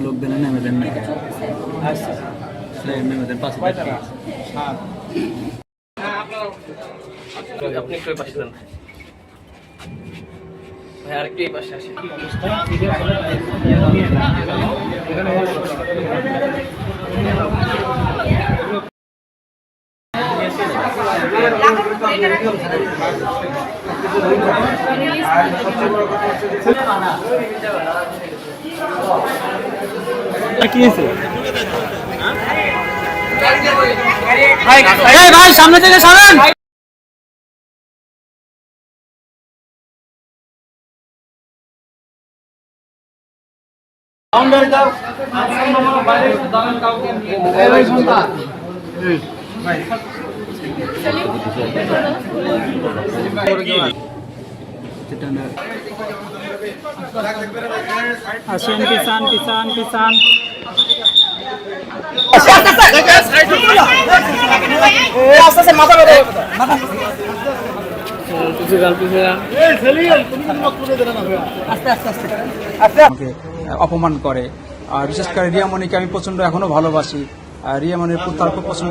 লোক দেন নেমে দেন না নেমে দেন পাশে আপনি একটু পাশে দেন ভাই, আর একটু পাশে আসেন। ভাই সামনে থেকে সরেন। আসেন কিষান কিষান কিষান অপমান করে। আর বিশেষ করে রিয়ামণিকে আমি প্রচন্ড এখনো ভালোবাসি। রিয়ামণির তার খুব প্রচন্ড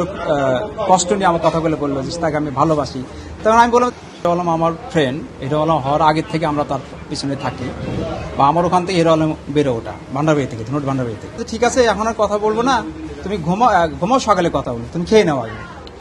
কষ্ট নিয়ে আমার কথাগুলো বললো যে তাকে আমি ভালোবাসি। তখন আমি বললাম হিরো আলম আমার ফ্রেন্ড, হিরো আলম হওয়ার আগের থেকে আমরা তার পিছনে থাকি বা আমার ওখান থেকে হিরো আলম বেরো ওটা ভান্ডারবাড়ি থেকে, ধনুট ভান্ডারবাড়ি থেকে। ঠিক আছে এখন আর কথা বলবো না, তুমি ঘুমাও, সকালে কথা বলো, তুমি খেয়ে নাও আগে।